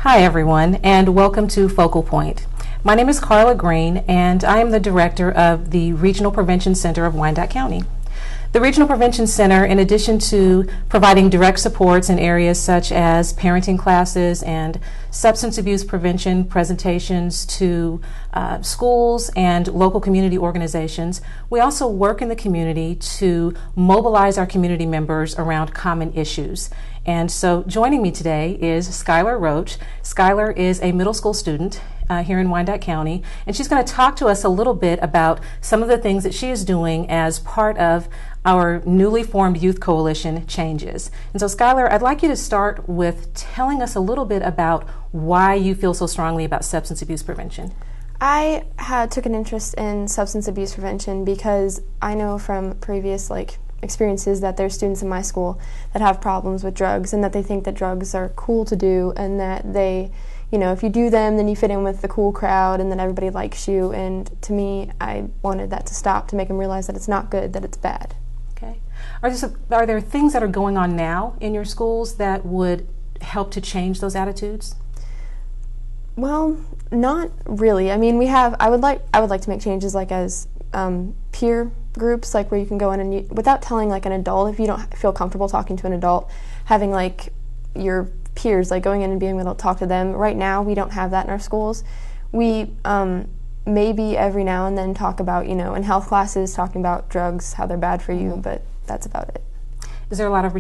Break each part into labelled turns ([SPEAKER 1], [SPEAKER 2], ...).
[SPEAKER 1] Hi everyone, and welcome to Focal Point. My name is Carla Green, and I am the director of the Regional Prevention Center of Wyandotte County. The Regional Prevention Center, in addition to providing direct supports in areas such as parenting classes and substance abuse prevention presentations to schools and local community organizations, we also work in the community to mobilize our community members around common issues. And so joining me today is Skyler Roach. Skyler is a middle school student here in Wyandotte County, and she's going to talk to us a little bit about some of the things that she is doing as part of our newly formed Youth Coalition Changes. And so Skyler, I'd like you to start with telling us a little bit about why you feel so strongly about substance abuse prevention.
[SPEAKER 2] I took an interest in substance abuse prevention because I know from previous experiences that there's students in my school that have problems with drugs and that they think that drugs are cool to do and that they, if you do them, then you fit in with the cool crowd and then everybody likes you. And to me, I wanted that to stop, to make them realize that it's not good, that it's bad.
[SPEAKER 1] Okay. Are there things that are going on now in your schools that would help to change those attitudes?
[SPEAKER 2] Well, not really. I mean, I would like to make changes as peer groups, where you can go in and without telling an adult, if you don't feel comfortable talking to an adult, having your peers, going in and being able to talk to them. Right now, we don't have that in our schools. We maybe every now and then talk about, in health classes, talking about drugs, how they're bad for you, but that's about it.
[SPEAKER 1] Is there a lot of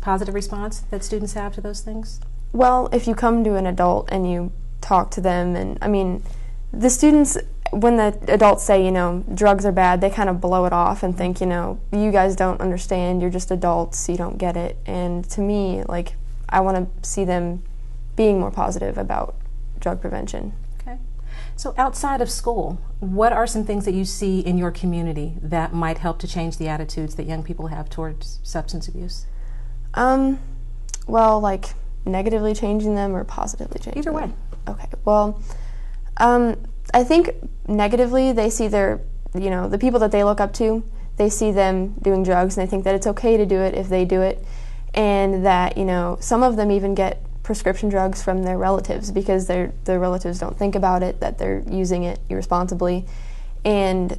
[SPEAKER 1] positive response that students have to those things?
[SPEAKER 2] Well, if you come to an adult and you talk to them, and the students, when the adults say, drugs are bad, they kind of blow it off and think, you guys don't understand, you're just adults, you don't get it. And to me, I want to see them being more positive about drug prevention.
[SPEAKER 1] Okay. So outside of school, what are some things that you see in your community that might help to change the attitudes that young people have towards substance abuse?
[SPEAKER 2] Well, negatively changing them or positively changing them?
[SPEAKER 1] Either way.
[SPEAKER 2] Okay. Well, I think negatively they see the people that they look up to, they see them doing drugs and they think that it's okay to do it if they do it, and that, some of them even get prescription drugs from their relatives because their relatives don't think about it, that they're using it irresponsibly. And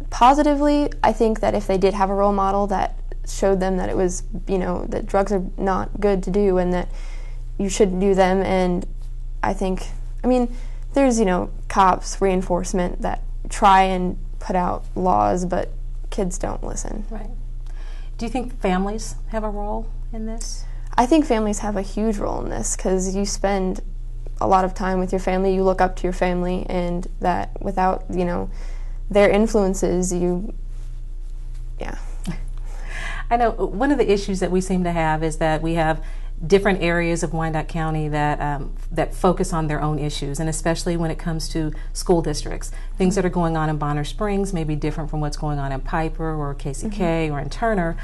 [SPEAKER 2] positively, I think that if they did have a role model that showed them that it was, that drugs are not good to do and that you shouldn't do them, and I think, there's, cops, reinforcement that try and put out laws, but kids don't listen.
[SPEAKER 1] Right. Do you think families have a role in this?
[SPEAKER 2] I think families have a huge role in this because you spend a lot of time with your family, you look up to your family, and that without, their influences, yeah.
[SPEAKER 1] I know one of the issues that we seem to have is that we have different areas of Wyandotte County that focus on their own issues, and especially when it comes to school districts. Things that are going on in Bonner Springs may be different from what's going on in Piper or KCK or in Turner.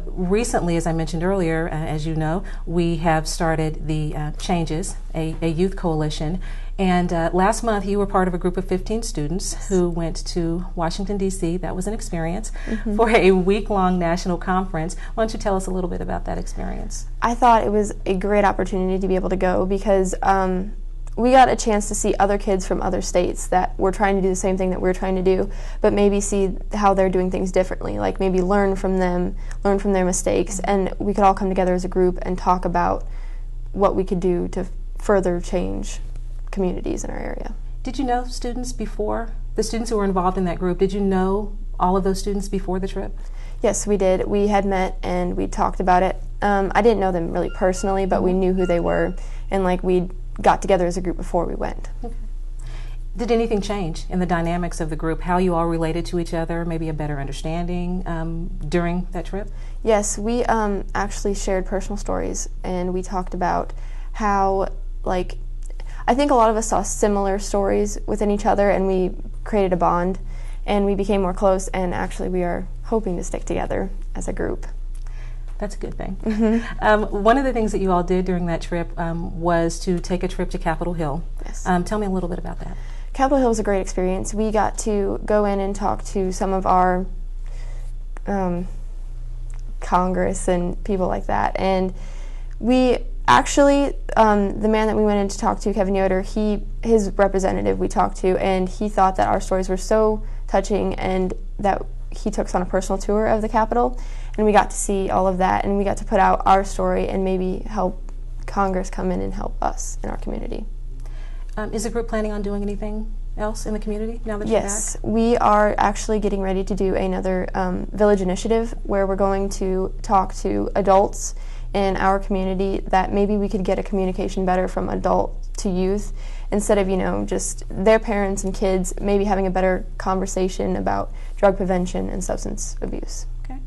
[SPEAKER 1] Recently, as I mentioned earlier, as you know, we have started the Changes, a youth coalition. And last month, you were part of a group of 15 students who went to Washington, D.C. That was an experience for a week-long national conference. Why don't you tell us a little bit about that experience?
[SPEAKER 2] I thought it was a great opportunity to be able to go because we got a chance to see other kids from other states that were trying to do the same thing that we're trying to do, but maybe see how they're doing things differently, maybe learn from them, learn from their mistakes, and we could all come together as a group and talk about what we could do to further change communities in our area.
[SPEAKER 1] Did you know students before, the students who were involved in that group, did you know all of those students before the trip?
[SPEAKER 2] Yes, we did. We had met and we talked about it. I didn't know them really personally, but we knew who they were, and we got together as a group before we went.
[SPEAKER 1] Okay. Did anything change in the dynamics of the group, how you all related to each other, maybe a better understanding during that trip?
[SPEAKER 2] Yes, we actually shared personal stories, and we talked about how, I think a lot of us saw similar stories within each other, and we created a bond, and we became more close, and actually we are hoping to stick together as a group.
[SPEAKER 1] That's a good thing. One of the things that you all did during that trip was to take a trip to Capitol Hill.
[SPEAKER 2] Yes.
[SPEAKER 1] Tell me a little bit about that.
[SPEAKER 2] Capitol Hill was a great experience. We got to go in and talk to some of our Congress and people like that, and we Actually, the man that we went in to talk to, Kevin Yoder, his representative we talked to, and he thought that our stories were so touching and that he took us on a personal tour of the Capitol, and we got to see all of that, and we got to put out our story and maybe help Congress come in and help us in our community.
[SPEAKER 1] Is the group planning on doing anything else in the community now that you're back?
[SPEAKER 2] Yes, we are actually getting ready to do another village initiative where we're going to talk to adults in our community that maybe we could get a communication better from adult to youth instead of, just their parents and kids, maybe having a better conversation about drug prevention and substance abuse.
[SPEAKER 1] Okay.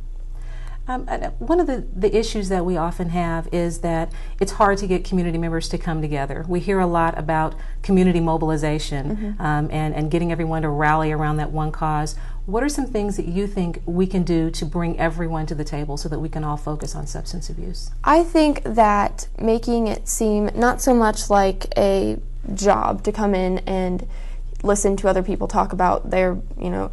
[SPEAKER 1] One of the issues that we often have is that it's hard to get community members to come together. We hear a lot about community mobilization and getting everyone to rally around that one cause. What are some things that you think we can do to bring everyone to the table so that we can all focus on substance abuse?
[SPEAKER 2] I think that making it seem not so much like a job to come in and listen to other people talk about their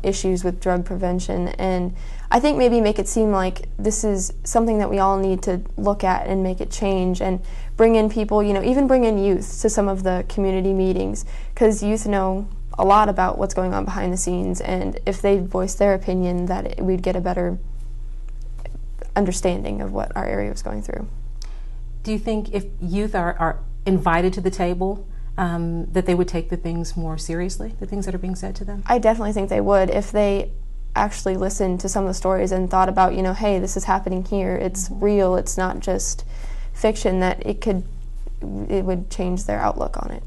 [SPEAKER 2] issues with drug prevention, and I think maybe make it seem like this is something that we all need to look at and make it change, and bring in people, even bring in youth to some of the community meetings, because youth know a lot about what's going on behind the scenes, and if they voice their opinion, we'd get a better understanding of what our area was going through.
[SPEAKER 1] Do you think if youth are invited to the table, that they would take the things more seriously, the things that are being said to them?
[SPEAKER 2] I definitely think they would if they actually listened to some of the stories and thought about, hey, this is happening here, it's real, it's not just fiction, that it would change their outlook on it.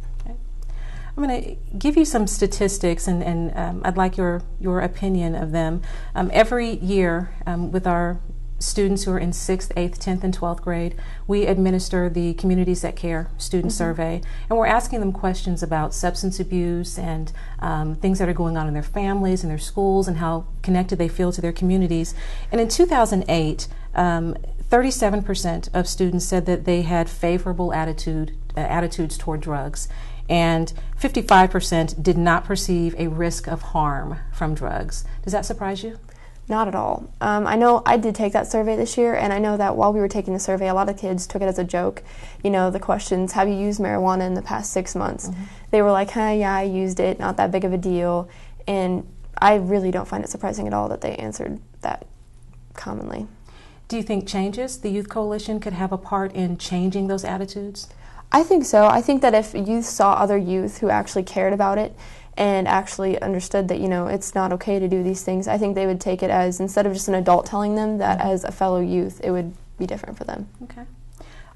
[SPEAKER 1] I'm going to give you some statistics, and I'd like your opinion of them. Every year, with our students who are in 6th, 8th, 10th, and 12th grade, we administer the Communities That Care student survey, and we're asking them questions about substance abuse and things that are going on in their families and their schools and how connected they feel to their communities. And in 2008, 37% of students said that they had favorable attitudes toward drugs, and 55% did not perceive a risk of harm from drugs. Does that surprise you?
[SPEAKER 2] Not at all. I know I did take that survey this year, and I know that while we were taking the survey, a lot of kids took it as a joke. The questions, have you used marijuana in the past 6 months? They were like, yeah, I used it, not that big of a deal. And I really don't find it surprising at all that they answered that commonly.
[SPEAKER 1] Do you think changes, the Youth Coalition, could have a part in changing those attitudes?
[SPEAKER 2] I think so. I think that if youth saw other youth who actually cared about it and actually understood that, it's not okay to do these things, I think they would take it as, instead of just an adult telling them that, as a fellow youth, it would be different for them.
[SPEAKER 1] Okay.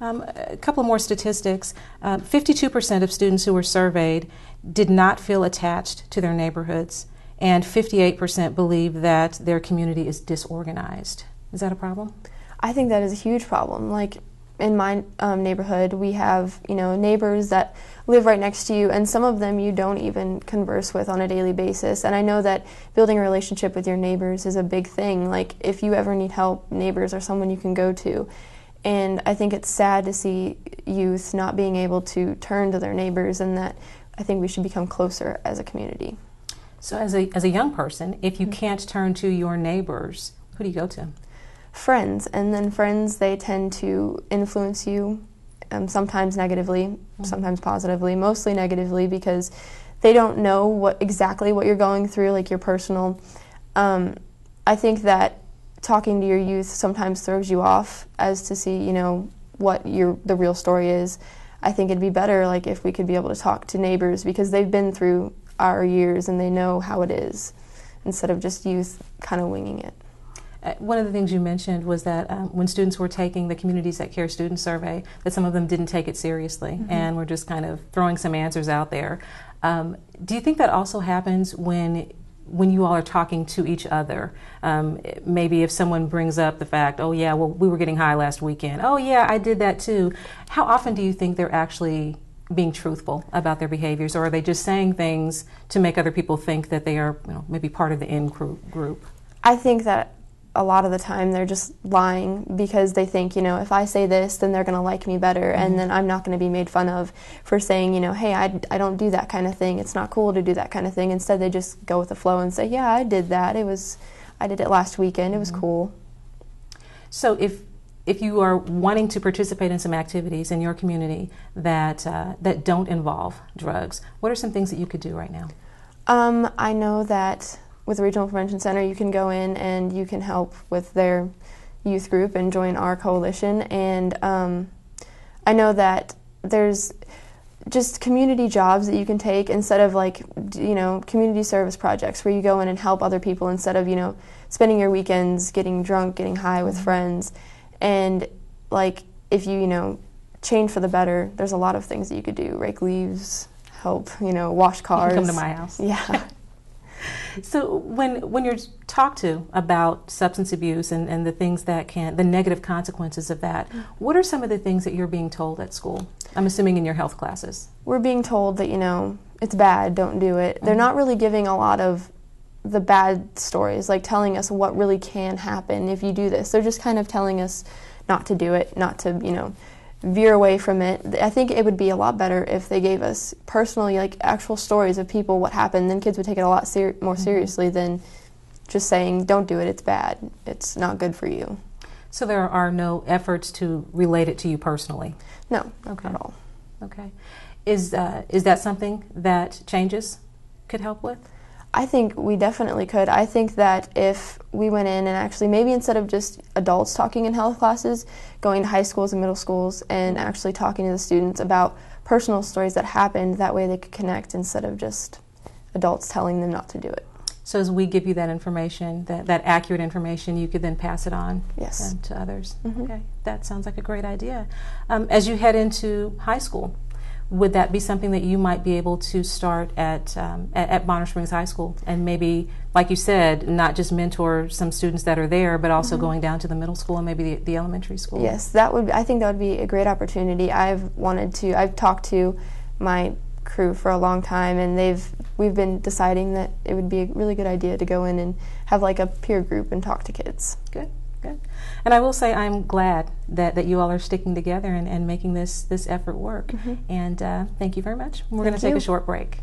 [SPEAKER 1] A couple more statistics. 52% of students who were surveyed did not feel attached to their neighborhoods, and 58% believe that their community is disorganized. Is that a problem?
[SPEAKER 2] I think that is a huge problem. Like, in my neighborhood, we have, neighbors that live right next to you, and some of them you don't even converse with on a daily basis. And I know that building a relationship with your neighbors is a big thing. Like, if you ever need help, neighbors are someone you can go to. And I think it's sad to see youth not being able to turn to their neighbors, and that I think we should become closer as a community.
[SPEAKER 1] So as a young person, if you can't turn to your neighbors, who do you go to?
[SPEAKER 2] Friends, and then friends, they tend to influence you, sometimes negatively, sometimes positively, mostly negatively, because they don't know exactly what you're going through, like your personal. I think that talking to your youth sometimes throws you off as to see, what the real story is. I think it'd be better, like, if we could be able to talk to neighbors, because they've been through our years and they know how it is, instead of just youth kind of winging it.
[SPEAKER 1] One of the things you mentioned was that when students were taking the Communities That Care student survey, that some of them didn't take it seriously and were just kind of throwing some answers out there. Do you think that also happens when you all are talking to each other? Maybe if someone brings up the fact, oh yeah, well, we were getting high last weekend. Oh yeah, I did that too. How often do you think they're actually being truthful about their behaviors, or are they just saying things to make other people think that they are maybe part of the in group? I
[SPEAKER 2] think that a lot of the time they're just lying because they think, if I say this, then they're going to like me better, and then I'm not going to be made fun of for saying, hey, I don't do that kind of thing. It's not cool to do that kind of thing. Instead, they just go with the flow and say, yeah, I did that. I did it last weekend. It was cool. So if
[SPEAKER 1] if you are wanting to participate in some activities in your community that don't involve drugs, what are some things that you could do right now?
[SPEAKER 2] I know that with the Regional Prevention Center, you can go in and you can help with their youth group and join our coalition. And I know that there's just community jobs that you can take instead of community service projects where you go in and help other people instead of, spending your weekends getting drunk, getting high with friends. And if you, change for the better, there's a lot of things that you could do. Rake leaves, help, wash cars.
[SPEAKER 1] You can come to my house.
[SPEAKER 2] Yeah.
[SPEAKER 1] So when you're talked to about substance abuse and the things that the negative consequences of that, what are some of the things that you're being told at school? I'm assuming in your health classes.
[SPEAKER 2] We're being told that, it's bad, don't do it. They're not really giving a lot of the bad stories, like telling us what really can happen if you do this. They're just kind of telling us not to do it, not to, veer away from it. I think it would be a lot better if they gave us personally, actual stories of people, what happened. Then kids would take it a lot more seriously than just saying, don't do it, it's bad, it's not good for you.
[SPEAKER 1] So there are no efforts to relate it to you personally?
[SPEAKER 2] No,
[SPEAKER 1] okay.
[SPEAKER 2] Not at all.
[SPEAKER 1] Okay. Is that something that changes could help with?
[SPEAKER 2] I think we definitely could. I think that if we went in and actually maybe instead of just adults talking in health classes, going to high schools and middle schools and actually talking to the students about personal stories that happened, that way they could connect instead of just adults telling them not to do it.
[SPEAKER 1] So as we give you that information, that accurate information, you could then pass it on
[SPEAKER 2] yes.
[SPEAKER 1] To others.
[SPEAKER 2] Mm-hmm.
[SPEAKER 1] Okay, that sounds like a great idea. As you head into high school, would that be something that you might be able to start at Bonner Springs High School and maybe, like you said, not just mentor some students that are there, but also
[SPEAKER 2] mm-hmm.
[SPEAKER 1] we've down to the middle school and maybe the elementary school?
[SPEAKER 2] Yes, I think that would be a great opportunity. I've talked to my crew for a long time, and we've been deciding that it would be a really good idea to go in and have a peer group and talk to kids.
[SPEAKER 1] Good. And I will say I'm glad that you all are sticking together and making this effort work.
[SPEAKER 2] Mm-hmm.
[SPEAKER 1] And thank you very much. We're going to take a short break.